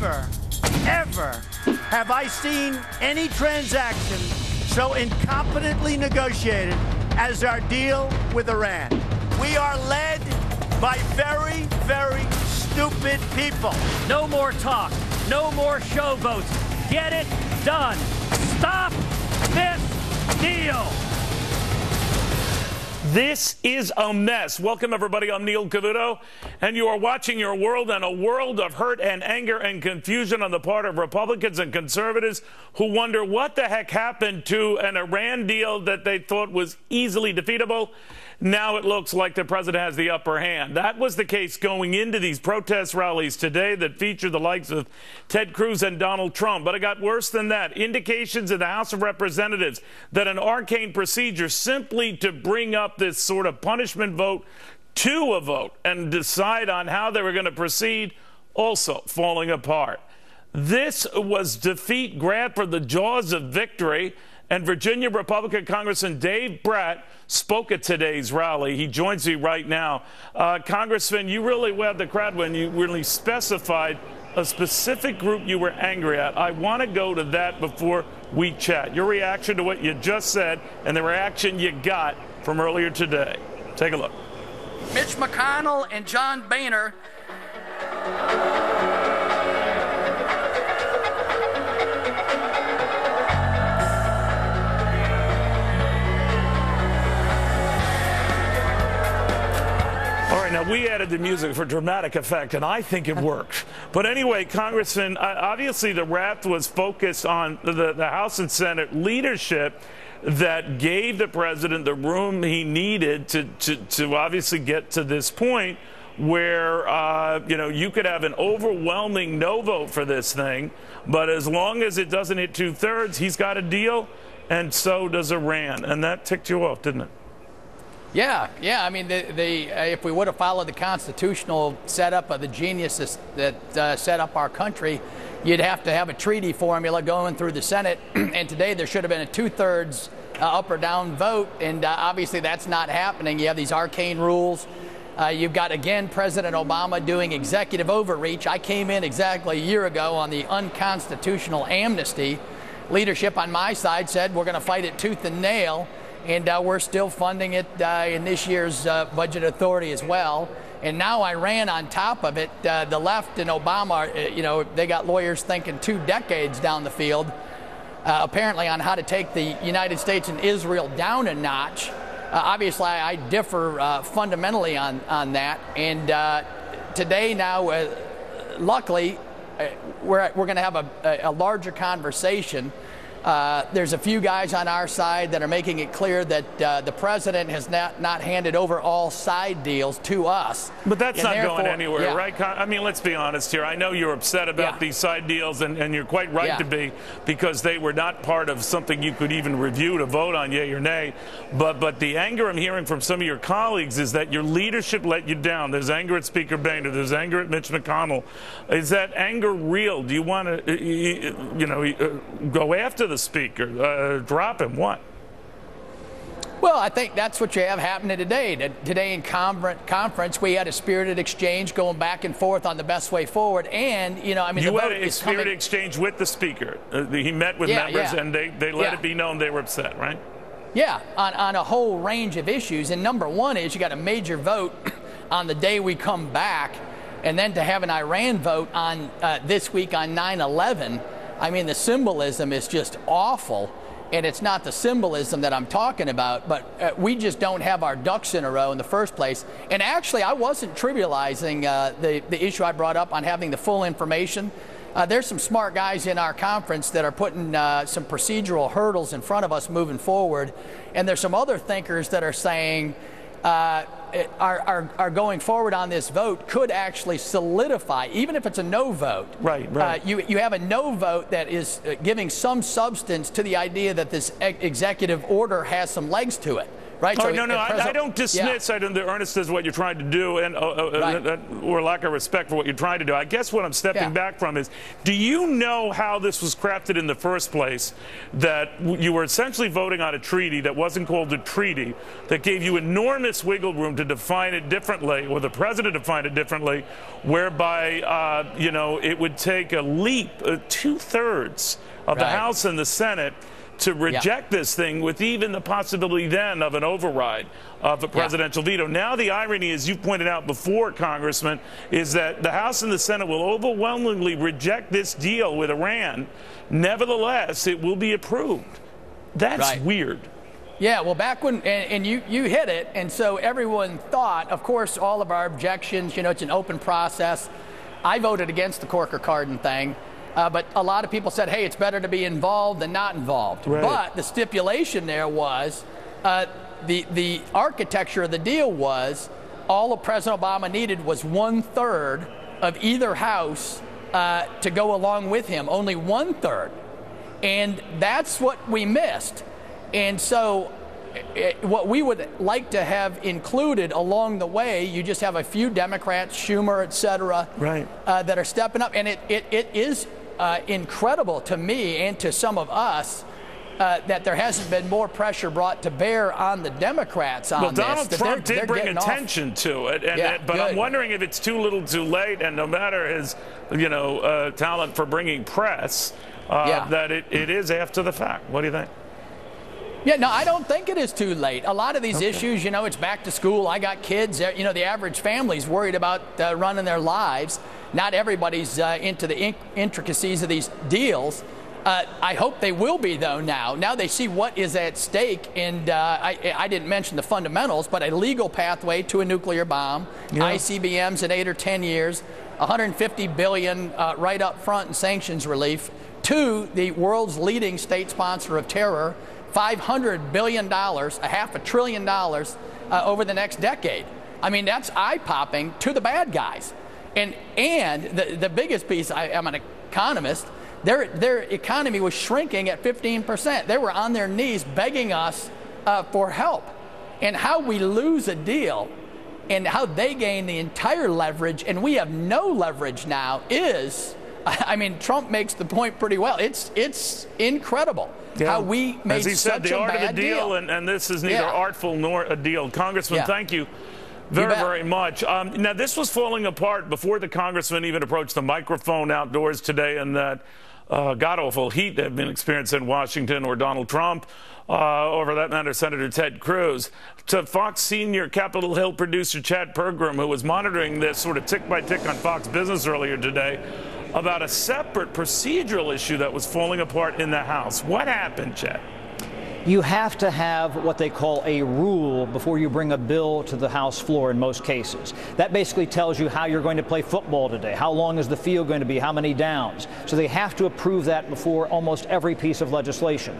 ever have I seen any transaction so incompetently negotiated as our deal with Iran. We are led by very, very stupid people. No more talk. No more show votes. Get it done. Stop this deal. This is a mess. Welcome, everybody. I'm Neil Cavuto, and you are watching Your World, and a world of hurt and anger and confusion on the part of Republicans and conservatives who wonder what the heck happened to an Iran deal that they thought was easily defeatable. Now it looks like the president has the upper hand. That was the case going into these protest rallies today that featured the likes of Ted Cruz and Donald Trump. But it got worse than that. Indications in the House of Representatives that an arcane procedure simply to bring up this sort of punishment vote to a vote and decide on how they were going to proceed also falling apart. This was defeat grabbed for the jaws of victory. And Virginia Republican Congressman Dave Brat spoke at today's rally. He joins me right now. Congressman, you really wowed the crowd when you really specified a specific group you were angry at. I want to go to that before we chat. Your reaction to what you just said and the reaction you got from earlier today. Take a look. Mitch McConnell and John Boehner. Now, we added the music for dramatic effect, and I think it worked. But anyway, Congressman, obviously the wrath was focused on the House and Senate leadership that gave the president the room he needed to obviously get to this point where, you could have an overwhelming no vote for this thing, but as long as it doesn't hit 2/3, he's got a deal, and so does Iran. And that ticked you off, didn't it? Yeah. I mean, if we would have followed the constitutional setup of the geniuses that set up our country, you'd have to have a treaty formula going through the Senate. And today there should have been a 2/3 up or down vote. And obviously that's not happening. You have these arcane rules. You've got, again, President Obama doing executive overreach. I came in exactly a year ago on the unconstitutional amnesty. Leadership on my side said we're going to fight it tooth and nail. And we're still funding it in this year's budget authority as well. And now Iran on top of it. The left and Obama, they got lawyers thinking 2 decades down the field, apparently on how to take the United States and Israel down a notch. Obviously, I differ fundamentally on that. And today now, luckily, we're going to have a larger conversation. There's a few guys on our side that are making it clear that the president has not handed over all side deals to us. But that's not going anywhere, yeah. Right? I mean, let's be honest here. I know you're upset about these side deals, and you're quite right to be, because they were not part of something you could even review to vote on, yay or nay. But the anger I'm hearing from some of your colleagues is that your leadership let you down. There's anger at Speaker Boehner. There's anger at Mitch McConnell. Is that anger real? Do you want to, go after the speaker, drop him? What? Well, I think that's what you have happening today. Today in conference, we had a spirited exchange going back and forth on the best way forward. And, you had a spirited exchange with the speaker. He met with members, and they let it be known they were upset, right? Yeah, on a whole range of issues. And number one is you got a major vote on the day we come back, and then to have an Iran vote on this week on 9/11. I mean, the symbolism is just awful, and it's not the symbolism that I'm talking about, but we just don't have our ducks in a row in the first place. And actually, I wasn't trivializing the issue I brought up on having the full information. There's some smart guys in our conference that are putting some procedural hurdles in front of us moving forward, and there's some other thinkers that are saying are going forward on this vote could actually solidify, even if it's a no vote. Right. You have a no vote that is giving some substance to the idea that this executive order has some legs to it. Right? Oh, so no, I don't dismiss the earnestness of what you're trying to do and or lack of respect for what you're trying to do. I guess what I'm stepping back from is, do you know how this was crafted in the first place, that you were essentially voting on a treaty that wasn't called a treaty, that gave you enormous wiggle room to define it differently, or the president defined it differently, whereby, you know, it would take a leap, 2/3 of the House and the Senate to reject this thing, with even the possibility then of an override of a presidential veto. Now the irony, as you pointed out before, Congressman, is that the House and the Senate will overwhelmingly reject this deal with Iran. Nevertheless, it will be approved. That's weird. Yeah, well, back when, and you hit it, and so everyone thought, of course, all of our objections, you know, it's an open process. I voted against the Corker-Cardin thing. But a lot of people said, hey, it's better to be involved than not involved. Right. But the stipulation there was, the architecture of the deal was, all of President Obama needed was 1/3 of either house to go along with him, only 1/3. And that's what we missed. And so what we would like to have included along the way, you just have a few Democrats, Schumer, et cetera, that are stepping up. And it is incredible to me and to some of us that there hasn't been more pressure brought to bear on the Democrats on this. Well, Donald Trump did bring attention to it, but I'm wondering if it's too little too late, and no matter his, you know, talent for bringing press, that it is after the fact. What do you think? Yeah, no, I don't think it is too late. A lot of these issues, you know, it's back to school. I got kids. You know, the average family's worried about running their lives. Not everybody's into the intricacies of these deals. I hope they will be, though, now. Now they see what is at stake, and I didn't mention the fundamentals, but a legal pathway to a nuclear bomb, ICBMs in 8 or 10 years, $150 billion right up front in sanctions relief, to the world's leading state sponsor of terror, $500 billion, $500 billion over the next decade. I mean, that's eye-popping to the bad guys. And the biggest piece, I'm an economist, their economy was shrinking at 15%. They were on their knees begging us for help. And how we lose a deal and how they gain the entire leverage and we have no leverage now is, I mean, Trump makes the point pretty well. It's incredible how we made such a bad deal. As he said, the art of the deal, and this is neither artful nor a deal. Congressman, thank you very much. Now, this was falling apart before the congressman even approached the microphone outdoors today, and that god-awful heat they've been experiencing in Washington, or Donald Trump, or for that matter, Senator Ted Cruz, to Fox senior Capitol Hill producer Chad Pergram, who was monitoring this sort of tick by tick on Fox Business earlier today, about a separate procedural issue that was falling apart in the House. What happened, Chad? You have to have what they call a rule before you bring a bill to the House floor in most cases. That basically tells you how you're going to play football today. How long is the field going to be? How many downs? So they have to approve that before almost every piece of legislation.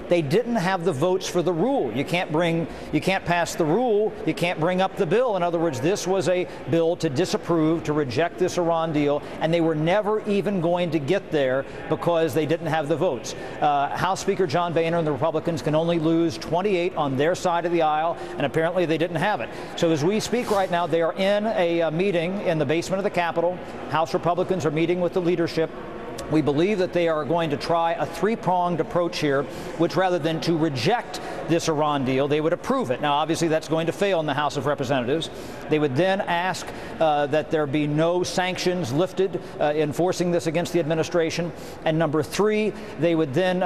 They didn't have the votes for the rule. You can't pass the rule. You can't bring up the bill. In other words, this was a bill to disapprove, to reject this Iran deal, and they were never even going to get there because they didn't have the votes. House Speaker John Boehner and the Republicans can only lose 28 on their side of the aisle, and apparently they didn't have it. So as we speak right now, they are in a meeting in the basement of the Capitol. House Republicans are meeting with the leadership. We believe that they are going to try a three-pronged approach here, which rather than to reject this Iran deal, they would approve it. Now, obviously, that's going to fail in the House of Representatives. They would then ask that there be no sanctions lifted enforcing this against the administration. And number three, they would then,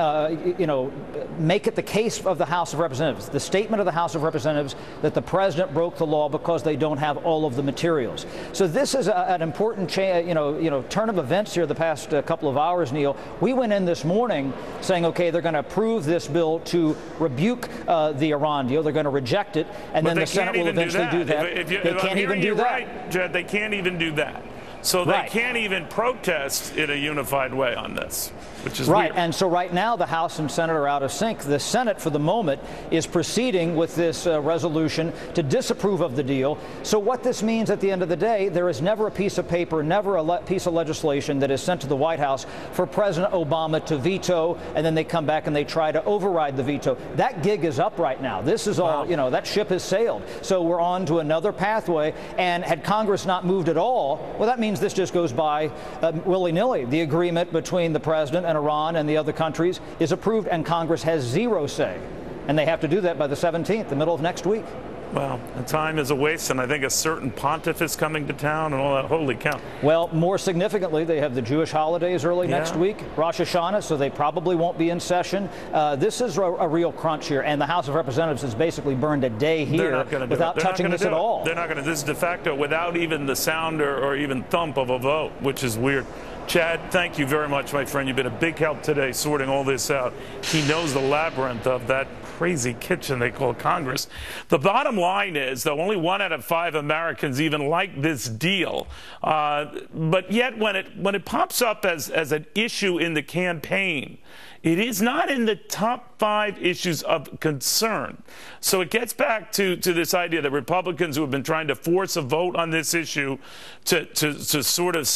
make it the case of the House of Representatives, the statement of the House of Representatives that the president broke the law because they don't have all of the materials. So this is an important turn of events here the past couple of hours, Neil. We went in this morning saying, okay, they're going to approve this bill to rebuke the Iran deal. They're going to reject it, and then the Senate will eventually do that. They can't even do that. Right, Jed, they can't even do that. So they Right. can't even protest in a unified way on this, which is Right, weird. and so right now the House and Senate are out of sync. The Senate, for the moment, is proceeding with this resolution to disapprove of the deal. So what this means at the end of the day, there is never a piece of paper, never a piece of legislation that is sent to the White House for President Obama to veto, and then they come back and they try to override the veto. That gig is up right now. This is all, you know, that ship has sailed. So we're on to another pathway, and had Congress not moved at all, well, that means this just goes by willy-nilly. The agreement between the president and Iran and the other countries is approved, and Congress has zero say. And they have to do that by the 17th, the middle of next week. Well, the time is a waste, and I think a certain pontiff is coming to town and all that. Holy cow. Well, more significantly, they have the Jewish holidays early next week, Rosh Hashanah, so they probably won't be in session. This is a real crunch here, and the House of Representatives has basically burned a day here without touching this at all. They're not going to. This is de facto without even the sound or even thump of a vote, which is weird. Chad, thank you very much, my friend. You've been a big help today sorting all this out. He knows the labyrinth of that crazy kitchen they call Congress. The bottom line is, though, only 1 out of 5 Americans even like this deal. But yet, when it pops up as an issue in the campaign, it is not in the top 5 issues of concern. So it gets back to this idea that Republicans who have been trying to force a vote on this issue to sort of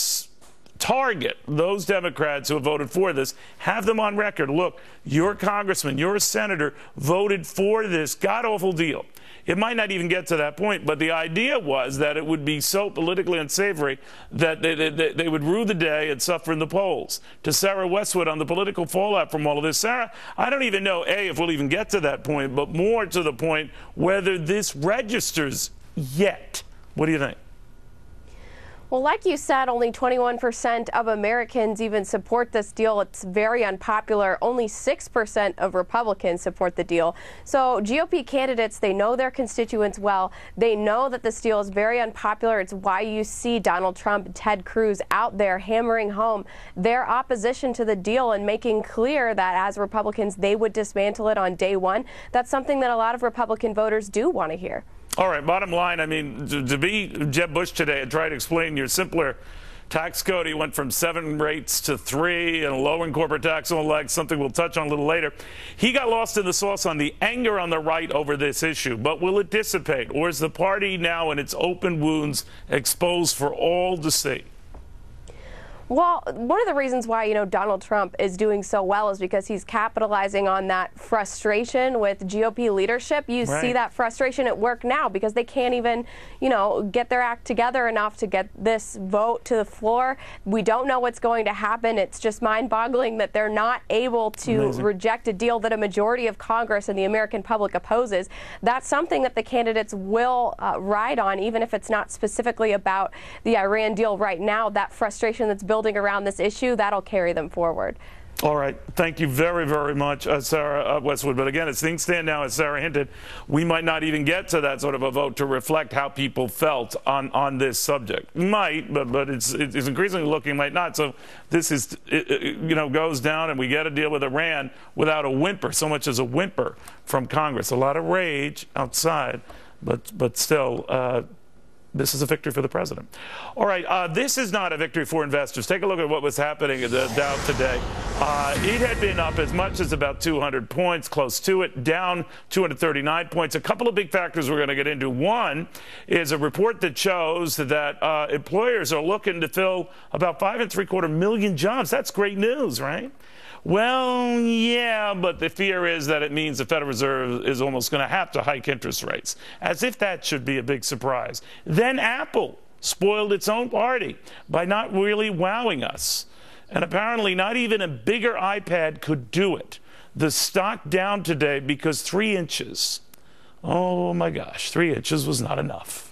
target those Democrats who have voted for this, have them on record. Look, your congressman, your senator voted for this god-awful deal. It might not even get to that point, but the idea was that it would be so politically unsavory that they would rue the day and suffer in the polls. To Sarah Westwood on the political fallout from all of this. Sarah, I don't even know, A, if we'll even get to that point, but more to the point whether this registers yet. What do you think? Well, like you said, only 21% of Americans even support this deal. It's very unpopular. Only 6% of Republicans support the deal. So GOP candidates, they know their constituents well. They know that this deal is very unpopular. It's why you see Donald Trump and Ted Cruz out there hammering home their opposition to the deal and making clear that as Republicans, they would dismantle it on day one. That's something that a lot of Republican voters do want to hear. All right, bottom line, I mean, to be Jeb Bush today and try to explain your simpler tax code, he went from 7 rates to 3 and lowering corporate tax on the legs, something we'll touch on a little later. He got lost in the sauce on the anger on the right over this issue. But will it dissipate? Or is the party now in its open wounds exposed for all to see? Well, one of the reasons why, Donald Trump is doing so well is because he's capitalizing on that frustration with GOP leadership. You see that frustration at work now because they can't even, get their act together enough to get this vote to the floor. We don't know what's going to happen. It's just mind-boggling that they're not able to reject a deal that a majority of Congress and the American public opposes. That's something that the candidates will ride on, even if it's not specifically about the Iran deal right now. That frustration that's building around this issue, that'll carry them forward. All right. Thank you very, very much, Sarah Westwood. But again, as things stand now, as Sarah hinted, we might not even get to that sort of a vote to reflect how people felt on this subject. Might, but it's increasingly looking might not. So this is, goes down and we get a deal with Iran without a whimper, so much as a whimper from Congress. A lot of rage outside, but still, this is a victory for the president. All right, this is not a victory for investors. Take a look at what was happening at the Dow today. It had been up as much as about 200 points, close to it, down 239 points. A couple of big factors we're going to get into. One is a report that shows that employers are looking to fill about 5.75 million jobs. That's great news, right? Well, yeah, but the fear is that it means the Federal Reserve is almost going to have to hike interest rates, as if that should be a big surprise. Then Apple spoiled its own party by not really wowing us. And apparently not even a bigger iPad could do it. The stock down today because 3 inches. Oh, my gosh, 3 inches was not enough.